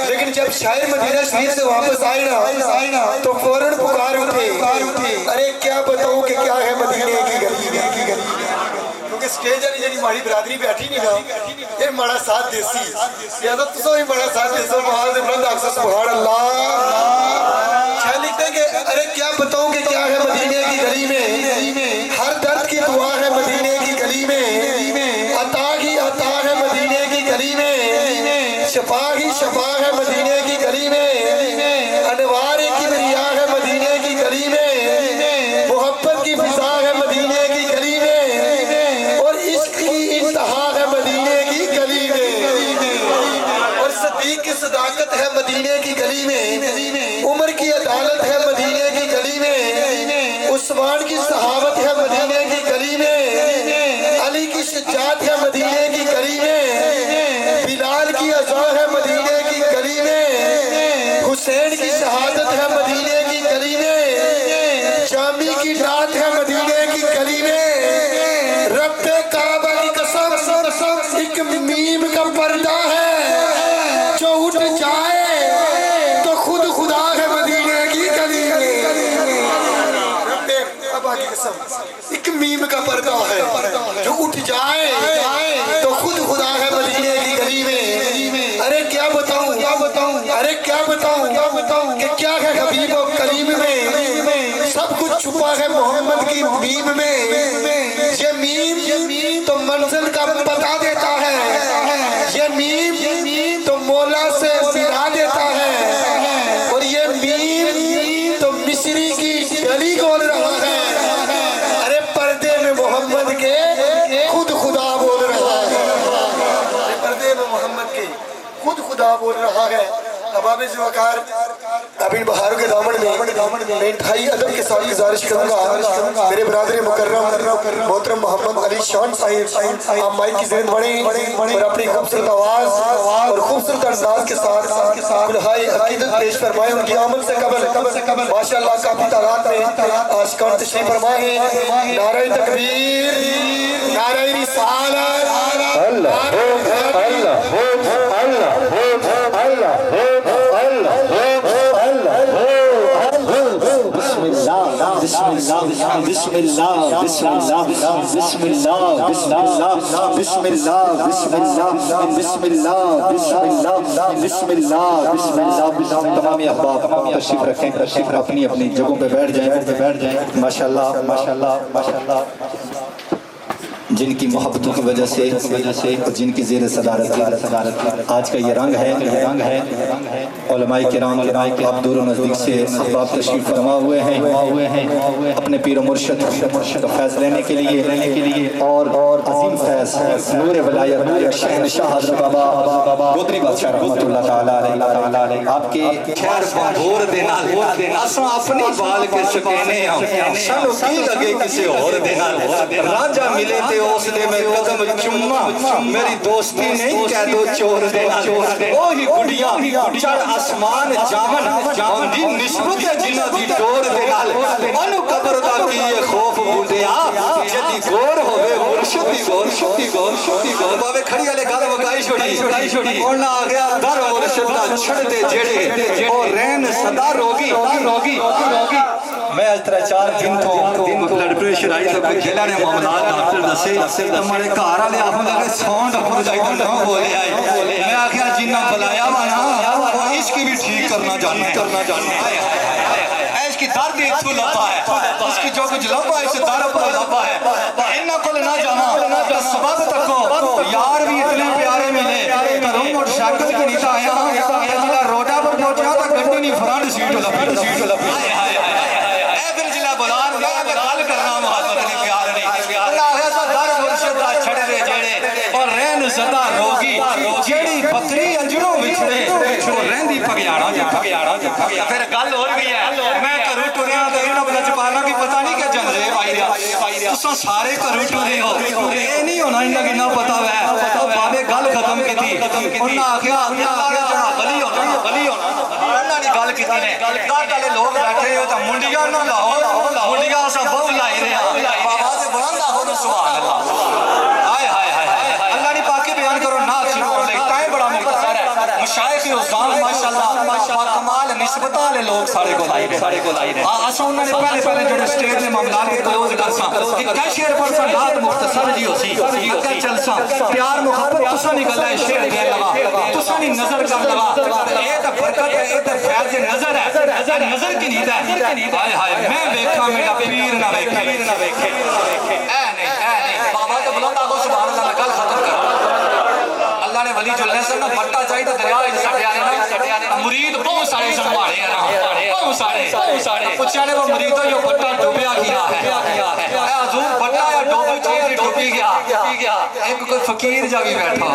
لیکن جب شاعر مدینہ شریف سے واپس آئے نا تو فوراً پکار اٹھے ارے کیا بتاؤں کہ کیا ہے مدینے کی گلی. کیونکہ سٹیج علی جنی ماڑی برادری بیٹھی نہیں نا یہ ماڑا ساتھ دیسی یا تو تسو ہی ماڑا ساتھ دیسو محال دے بلند آکسا سبحان اللہ. شاید لکھتے ہیں کہ ارے کیا بتاؤں کہ کیا ہے مدینے کی گلی میں ہر درد کی دعا ہے مدینے کی گلی میں عطا ہی عطا ہے مدینے کی گلی میں شفا ہی شفا ہے مدینے کی گلی میں انوار کبریا ہے مدینے کی گلی میں محبت کی فضا ہے مدینے کی گلی میں اور عشق کی انتہا ہے مدینے کی گلی میں اور صدیق کی صداقت ہے مدینے کی گلی میں. کی اذان ہے مدینے کی گلی میں، حسین کی شہادت ہے مدینے کی گلی میں، شامی کی نعت ہے مدینے کی گلی میں، رب کعبہ کی قسم ایک میم کا پردہ ہے جو اٹھ جائے تو خود خدا ہے مدینے کی گلی میں۔ رب کعبہ کی قسم ایک میم کا پردہ ہے جو اٹھ جائے تو خود خدا ہے مدینے کی گلی میں۔ ارے کیا بتاؤں ارے کیا بتاؤں کہ کیا ہے حبیب و کلیم میں، سب کچھ چھپا ہے محمد کی میم میں۔ یہ میم تو منزل کا بتا دیتا ہے، یہ میم تو مولا سے ملا دیتا ہے، اور یہ میم تو مصری کی گلی بول رہا ہے۔ ارے پردے میں محمد کے خود خدا بول رہا ہے، پردے میں محمد کے خود خدا بول رہا ہے۔ اباب وقار ابن بہاروں کے دامن میں انتہائی ادب کے ساتھ گزارش کروں گا میرے برادر مکرم محترم محمد علی شان صاحب آپ مائک کی زیند بڑھیں اور اپنی خوبصورت آواز اور خوبصورت انداز کے ساتھ الہائی عقیدت پیش فرمائیں۔ ان کی آمد سے قبل ماشاءاللہ کافی تعداد میں عاشقان تشریف فرما ہیں۔ نعرہ تکبیر، نعرہ رسالت، تمام احباب تشریف رکھیں، اپنی اپنی جگہوں پہ بیٹھ جائیں۔ ماشاءاللہ جن کی محبتوں کی وجہ سے اور جن کی زیر صدارت آج کا یہ رنگ ہے علماء کرام آپ دور و نزدیک سے احباب تشریف فرما ہوئے ہیں اپنے پیر و مرشد کا فیض لینے کے لیے اور عظیم فیض نور ولایت شہنشاہ حضرت بابا گودری بادشاہ رحمۃ اللہ تعالیٰ علیہ آپ کے خیر بہور دینا اساں اپنی بال کے شکینے ہم شنو کی لگے کسی اور دینا راجہ ملے تے اس دے میں قدم چما میری دوستی نہیں کہہ دو چور دینا وہی گڑیاں چڑھ آسمان جامن دی نسبت جنہ دی ڈور دینا انو قبر دا کی یہ خوف بوندیا جدی گور ہوئے مرشدی گور بابے کھڑی والے گل مکائی چھوڑی اور نہ آ گیا در مرشد دا چھڑ دے جڑے اور رین صدا روگی میں آج 3-4 دن تو بلڈ پریشر آئی تو کوئی جلہ نے معاملات ڈاکٹر دسے ہمارے کارا لے آپ لگے سونڈ اپنے جائی تو نہ بولے آئے میں آخیا جنہ بلایا وانا اس کی بھی ٹھیک کرنا جاننا اس کی درد ایک تو لپا ہے اس کی جو کچھ لپا ہے اسے درد پر لپا ہے انہ کل نہ جانا سبب تکو یار بھی اتنے پیارے ملے کروں اور شاکل کی نیتا آیا اجلا روڈا پر پہنچا تھا گھنٹی نہیں فرانڈ سیٹ لپی گل کرنا محبت نہیں پیار نہیں اللہ ہے سا در مرشد دا چھڑ دے جڑے اور رین صدا روگی جیڑی بکری انجروں بچھڑے رہندی پگیاڑا پھر گل ہو رہی ہے میں کروں ٹریاں تے انہاں بلچ پانا کی پتہ نہیں کہ جنرے پائی دیا تساں سارے کروں ٹرے ہو اے نہیں ہونا انہاں کی نہ پتہ ہے بابے گل ختم کیتی انہاں آکھیا جڑا ولی ہونا انہاں نے گل کیتی نے گل لوگ بیٹھے ہو تے منڈیاں نہ لاؤ منڈیاں اساں بہت لائی رہے ہیں بابا سے بلند ہو سبحان اللہ ہائے اللہ نے پاکی بیان کرو نہ شروع ہو لے ٹائم بڑا مختصر ہے مشائخ عظام ماشاءاللہ کمال نسبت والے لوگ سارے کو لائی رہے اساں انہاں نے پہلے جو سٹیج میں معاملات کے کلوز کرساں کہ شعر پر رات مختصر جی ہو سی اگر چلساں پیار محبت تساں نہیں گلا شعر دے لگا تساں نہیں نظر کر لگا اے تے برکت ہے اے تے فیض نظر ہے نظر کی نیت ہے ہائے میں دیکھا میرا پیر نہ دیکھے اے نہیں بابا تو بلند آگو سبحان اللہ گل ختم کر اللہ نے ولی جلنے سے نہ بٹا چاہی تو دریا سٹیا نے مرید بہت سارے سنبھالے ہیں بہت سارے پوچھا نے وہ مرید جو بٹا ڈوبیا گیا ہے اے حضور بٹا یا ڈوبی چیز ڈوبی گیا ایک کوئی فقیر جا بھی بیٹھا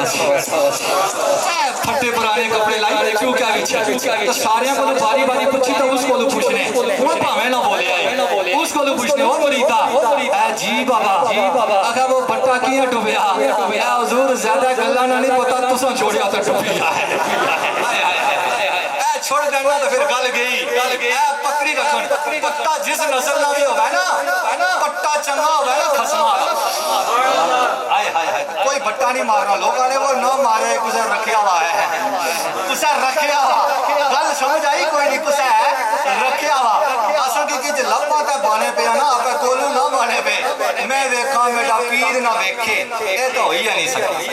پھٹے پرانے کپڑے لائی کیوں کیا بھی تو سارے کو باری پوچھی تو اس کو پوچھنے وہ پاویں نہ بولے آئے اس کو پوچھنے وہ مریدہ اے جی بابا اگر وہ بٹا کیا ڈوبیا اے حضور زیادہ گلا نہ نہیں پتا تساں چھوڑیا تو ڈوبیا ہے اے چھوڑ دینا تو پھر گل گئی اے بکری رکھن پٹا جس نسل نہ بھی ہوگا نا پٹا چنگا ہوگا نا خسما کوئی بٹا نہیں مارنا لوگوں نے وہ نہ مارے کسے رکھیا ہوا ہے کسے رکھیا ہوا گل سمجھ آئی کوئی نہیں کسے رکھیا ہوا اصل کی کہ لپا تے بانے پہ نا آپ کولو نہ بانے پہ میں ویکھاں میرا پیر نہ ویکھے اے تو ہوئی نہیں سکتی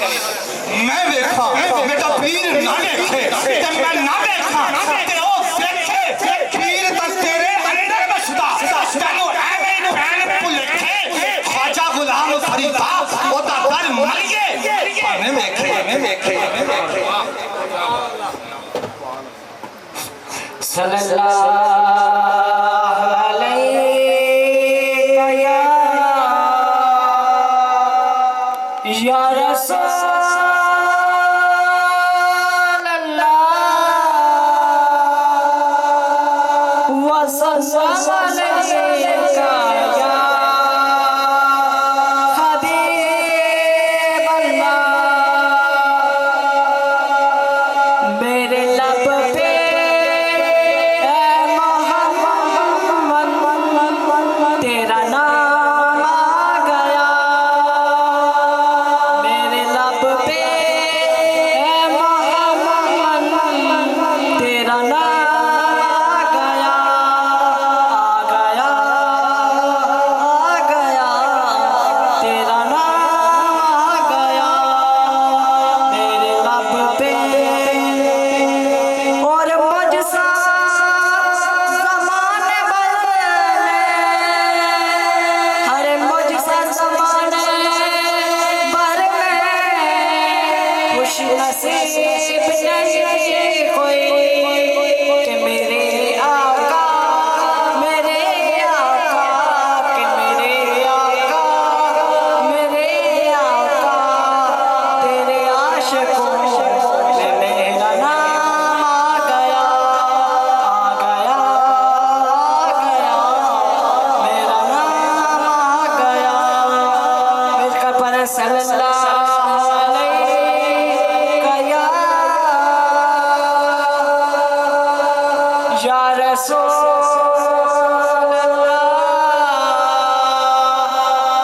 میں ویکھاں میرا پیر نہ ویکھے تے میں نہ ویکھاں تے او ویکھے پیر تے تیرے اندر بسدا تینو ایویں نو این بھلکھے خواجہ غلام فریدا او تا در مریے میں ویکھے صلی اللہ علیہ یا رسول اللہ وسلم علیکہ یا حبیب اللہ میرے لب پہ تیرا نام آ گیا میرے لب پہ اے محمد تیرا نام آ گیا تیرا نام آ گیا میرے لب پہ اور مجھ سا زمانے بدلے ہر مجھ سا زمانے بھر میں خوش نصیب نہیں کوئی کہ میرے آقا کہ میرے آقا تیرے عاشقوں میں میرا نام آ گیا میرا نام آ گیا مل کر پڑھیں صلی اللہ علیہ یا رسول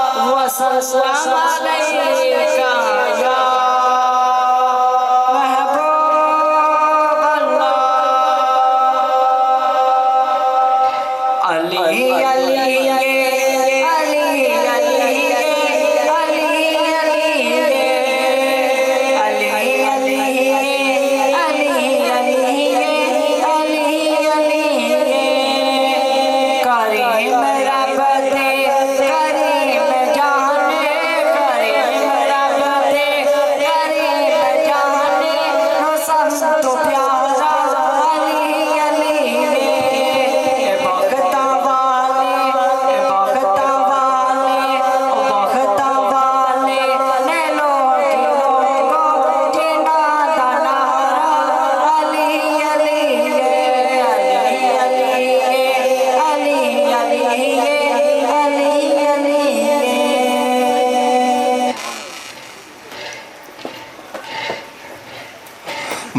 اللہ وسلم علیکہ یا محبوب اللہ علی علی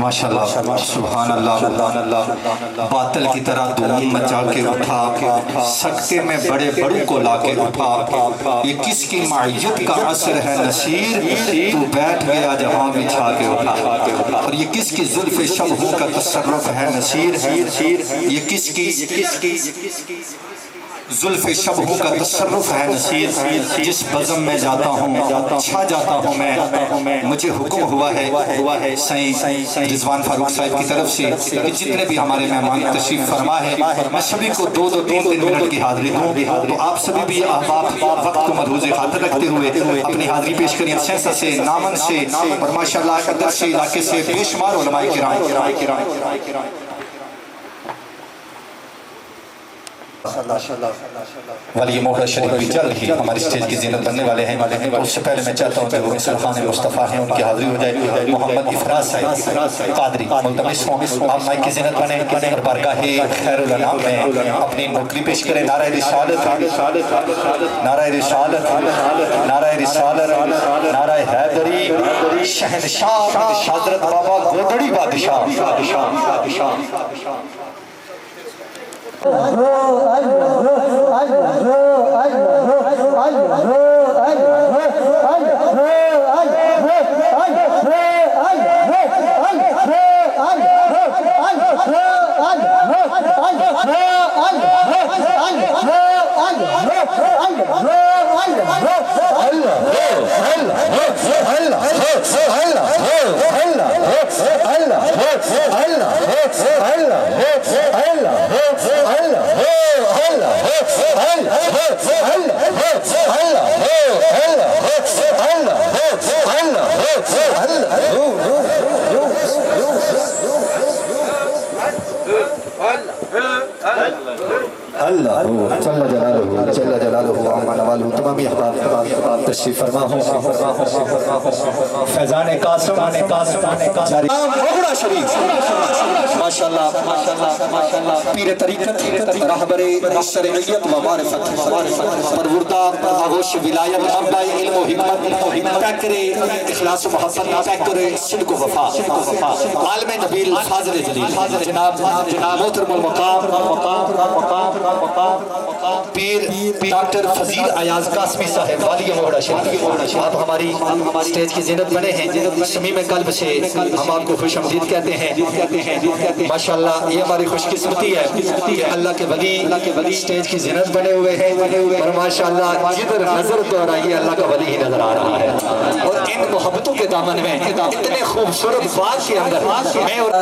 ماشاءاللہ سبحان اللہ باطل کی طرح دھوم مچا کے اٹھا سکتے میں بڑے بڑوں کو لا کے اٹھا یہ کس کی معیت کا عصر ہے نصیر تو بیٹھ گیا جہاں بچھا کے اٹھا اور یہ کس کی زلف شبہوں کا تصرف ہے نصیر یہ کس کی زلف شبہوں کا تصرف ہے نصیر جس بزم میں جاتا ہوں چھا جاتا ہوں میں مجھے حکم ہوا ہے سائیں رضوان فاروق صاحب کی طرف سے کہ جتنے بھی ہمارے مہمان تشریف فرما ہے میں سبھی کو 2-3 منٹ کی حاضری دوں تو آپ سبھی بھی احباب وقت کو ملحوظ خاطر رکھتے ہوئے اپنی حاضری پیش کریں سینسا سے نامن سے اور ماشاءاللہ قدر سے علاقے سے بے شمار علماء کرام ولی موہر شریف بھی جلد ہی ہماری اسٹیج کی زینت بننے والے ہیں اس سے پہلے میں چاہتا ہوں کہ وہ سلحان مصطفیٰ ہیں ان کی حاضری ہو جائے محمد افراز صاحب قادری ملتمس ہوں آپ مائک کی زینت بنیں اور بارگاہ خیر الانام میں اپنی نوکری پیش کریں نعرہ رسالت نعرہ رسالت نعرہ رسالت نعرہ حیدری شہنشاہ حضرت بابا گودڑی بادشاہ اللہ جل جلالہ عمان والو تمامی احباب تشریف فرما ہوں فیضان قاسم جاری بغڑا شریف ماشاءاللہ پیر طریقت رہبر شرعیت و معرفت پروردہ آغوش ولایت منبع علم و حکمت پیکر اخلاص و محبت پیکر صدق و وفا عالم نبیل فاضل جلیل جناب محترم المقام پیر ڈاکٹر فضیل ایاز قاسمی صاحب والی موہڑا شریف آپ ہماری سٹیج کی زینت بنے ہیں شمیم قلب سے ہم آپ کو خوش آمدید کہتے ہیں ماشاءاللہ یہ ہماری خوش قسمتی ہے کہ اللہ کے ولی سٹیج کی زینت بنے ہوئے ہیں اور ماشاءاللہ جدھر نظر دورائیے اللہ کا ولی ہی نظر آ رہا ہے اور ان محبتوں کے دامن میں اتنے خوبصورت باغ کے اندر میں اور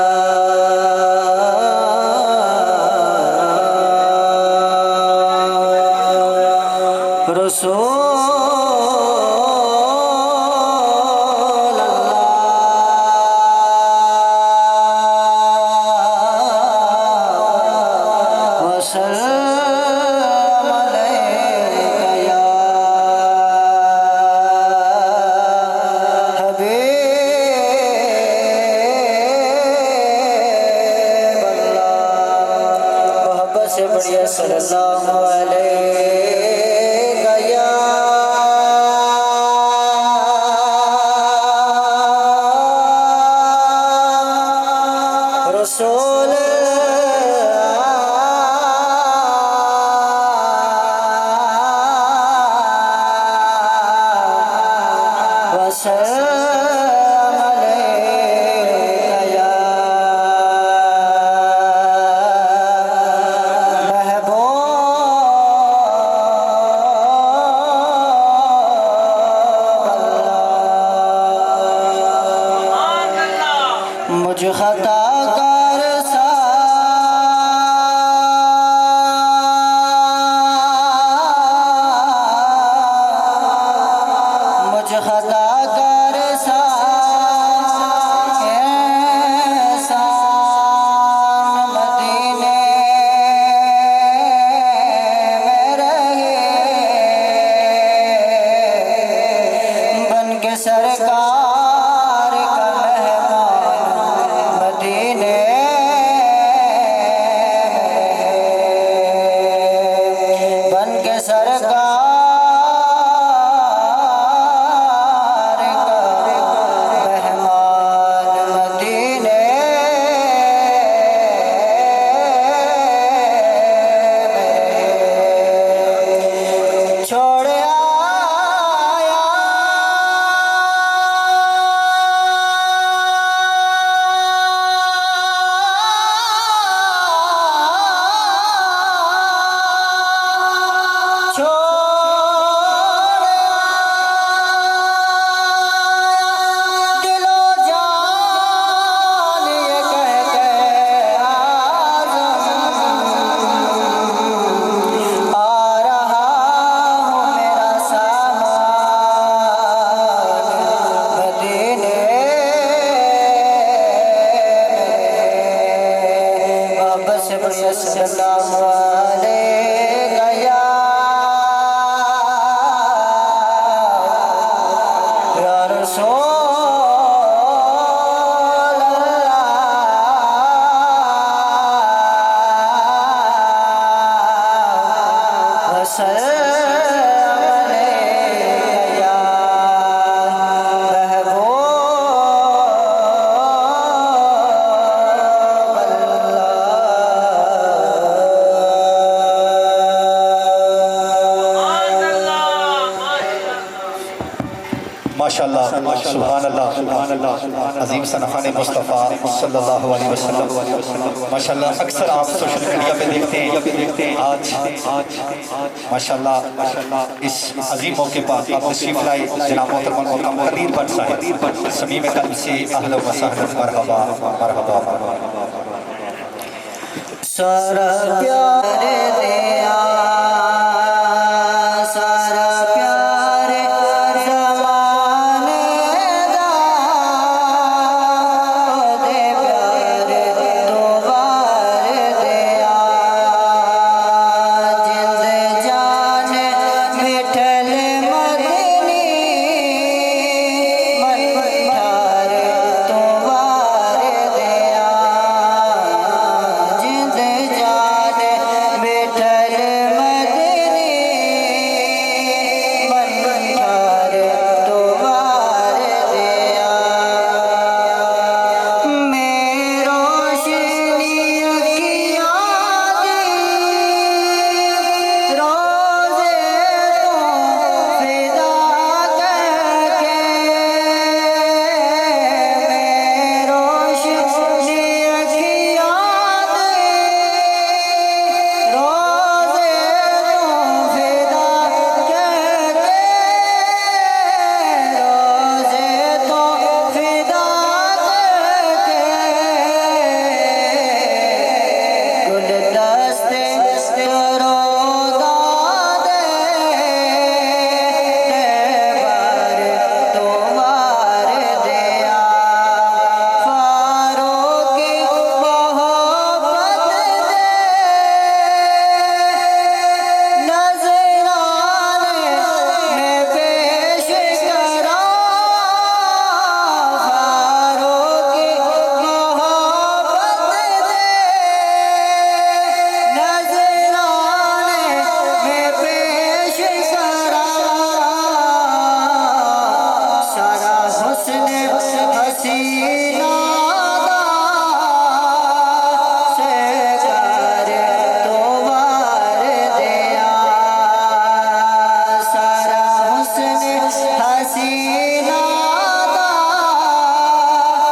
صلی اللہ علیہ ماشاءاللہ سبحان اللہ عظیم سنخان مصطفیٰ صلی اللہ علیہ وسلم. ماشاءاللہ اکثر آپ سوشل میڈیا پہ دیکھتے ہیں آج ماشاءاللہ اس عظیم موقع پر آپ تشریف لائے جناب محترم قدیر بٹ صاحب. صمیم قلب سے اہلا و سہلا مرحبا مرحبا. سارا پیار دیا سارا پیار زمانے دا دے پیار دوبار دیا جند جان مٹھل مدنی من ٹھار دوبار دیا جند جان مٹھل مدنی من ٹھار دوبار دیا میں روشنی کی یاد روزے تو فدا کر کے میں روشنی کی یاد روزے تو فدا کر کے روزے تو فدا کر کے گل دستے رودا دے بار تمہار دیا فاروق محبت دے نظرانے میں پیش کرا فاروق محبت دے نظرانے میں پیش کرا سارا حسن حسینہ سے کر دوبار دیا سارا حسن حسینہ سے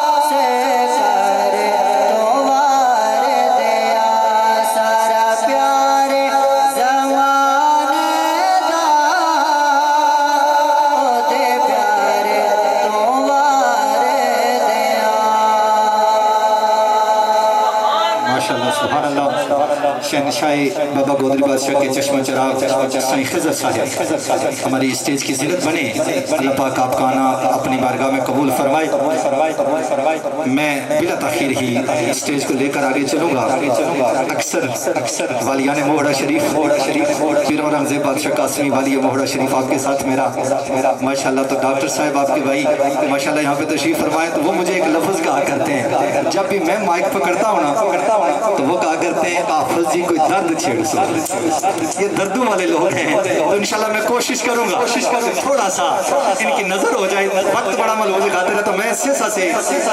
کر دوبار دیا سارا پیار زمانے دا دے پیار دوبار دیا ماشاءاللہ سبحان اللہ. شہنشاہ بابا گودری بادشاہ کے چشمہ چراغ سائیں خضر صاحب ہماری اسٹیج کی زینت بنے. اللہ پاک آپ کا آنا اپنی بارگاہ میں قبول فرمائے. میں بلا تاخیر ہی اسٹیج کو لے کر آگے چلوں گا. اکثر والیان موہڑا شریف پیر اورنگزیب بادشاہ قاسمی والی موہڑا شریف آپ کے ساتھ میرا ماشاءاللہ. تو ڈاکٹر صاحب آپ کے بھائی ماشاءاللہ یہاں پہ تشریف فرمائے تو وہ مجھے ایک لفظ کہا کرتے ہیں جب بھی میں مائک پکڑتا ہوں نا تو وہ کہا کرتے ہیں حافظ جی کوئی درد چھیڑ سو. یہ دردوں والے لوگ ہیں. تو انشاءاللہ میں کوشش کروں گا تھوڑا سا ان کی نظر ہو جائے. وقت بڑا ملحوظ دکھاتے رہے تو میں سیسا سے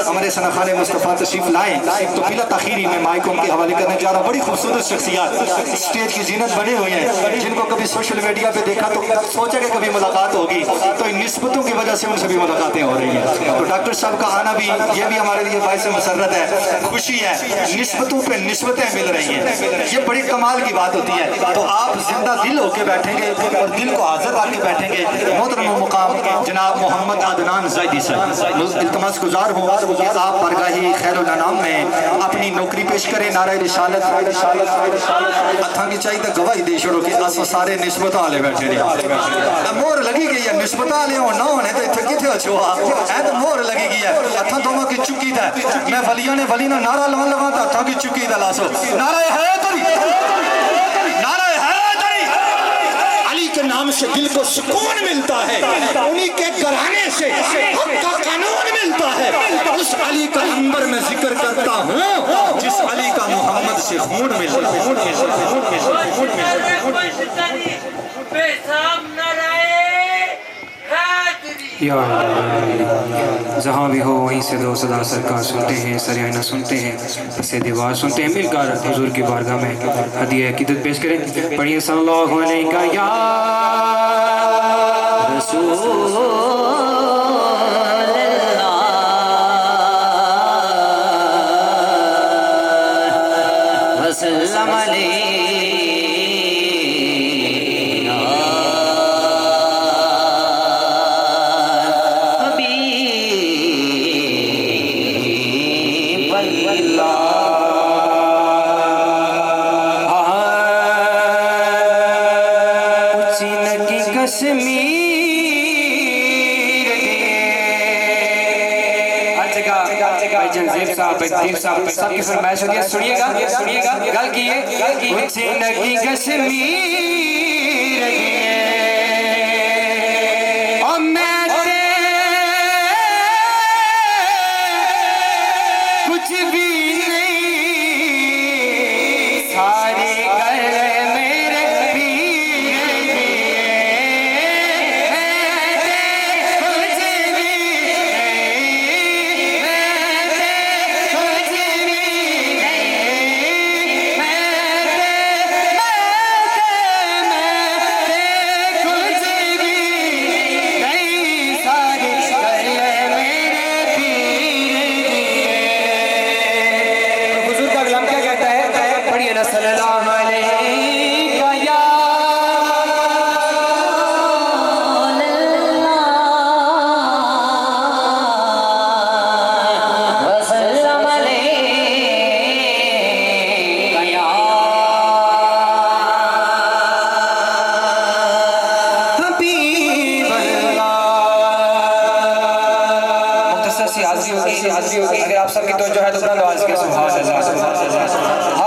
ہمارے سنخان مصطفیٰ تشریف لائیں تو بلا تاخیر ہی میں مائک ان کے حوالے کرنے جا رہا ہوں. بڑی خوبصورت شخصیات اسٹیج کی زینت بنے ہوئے ہیں جن کو کبھی سوشل میڈیا پہ دیکھا تو سوچا کہ کبھی ملاقات ہوگی تو ان نسبتوں کی وجہ سے ان سے بھی ملاقاتیں ہو رہی ہیں. تو ڈاکٹر صاحب کا آنا بھی یہ بھی ہمارے لیے باعث مسرت ہے, خوشی ہے. نسبتوں پہ نسبتیں مل رہی ہیں, یہ بڑی کمال کی بات ہوتی ہے. تو آپ زندہ دل ہو کے بیٹھیں گے اور دل کو حاضر رکھ کے بیٹھیں گے. محترم مقام جناب محمد عدنان زیدی صاحب التماس گزار ہوں کہ آپ بارگاہ خیر الانام میں اپنی نوکری پیش کریں. نعرہ رسالت اتھاں کی چاہیے گواہی دے چھوڑو کہ اس سارے نسبتاں والے بیٹھے نے. مور لگی گئی ہے نسبتاں والے ہو نہ ہونے تے ایتھے کتھے اچھوا ہے تو مور لگی گئی ہے. اتھاں دوواں کی چکی دا میں ولیاں نے ولی نہ نعرہ لواں تے اتھاں کی چکی دا لاسو نعرہ حیدری نعرہ حیدری. علی کے نام سے دل کو سکون ملتا ہے, انہی کے گھرانے سے حق کا قانون ملتا ہے. اس علی کا نمبر میں ذکر کرتا ہوں جس علی کا محمد سے خون مل یا اللہ جہاں بھی ہو وہیں سے دو صدا سرکار سنتے ہیں سریانہ سنتے ہیں اسے دیوار سنتے ہیں مل کر حضور کی بارگاہ میں ہدیہ عقیدت پیش کریں پڑھیے صلی اللہ علیہ یا رسول وسلم سب کی فرمائش ہوتی ہے سنیے گا گل کیے اچھے نگی کشمیر اور میں کچھ بھی نہیں سارے گھر میرے حاضری ہوگی اگر آپ سب کی توجہ ہے تو بلند آواز کے سبحان اللہ سبحان اللہ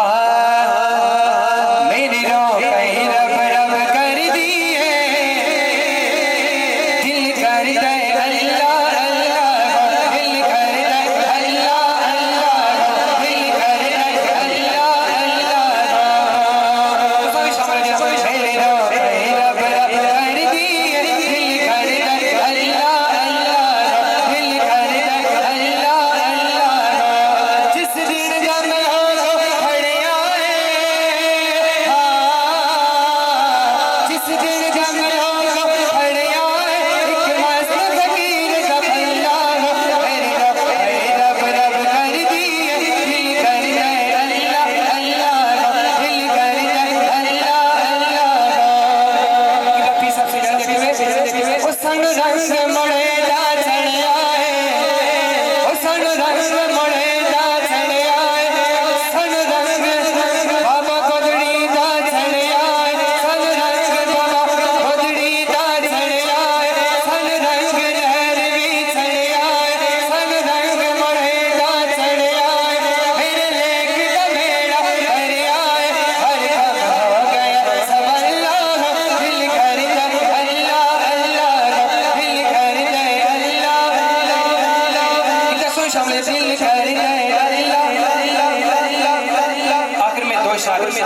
میری روحیں رب رب کر دیے دل کر دے اللہ اللہ دل کر دے اللہ اللہ دل کر دے اللہ اللہ سبھی شامل ہیں میری روحیں رب رب کر دیے دل کر دے اللہ اللہ دل کر دے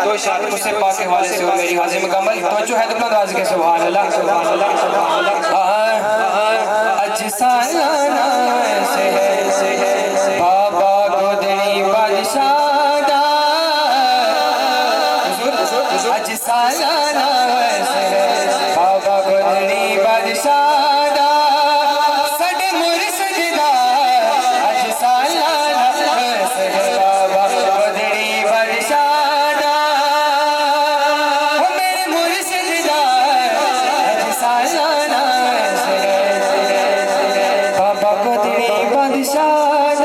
دو شاعر مجھ سے پاک کے حوالے سے ہو میری حاضر مکمل توجہ ہے تو اپنا دعا کے سبحان اللہ سبحان اللہ اج سالانہ سے بابا گودڑی بادشاہ دا اج سالانہ سے بابا گودڑی بادشاہ دا سڈے مرشد دا اج سالانہ سے بابا گودڑی بادشاہ بادشاہ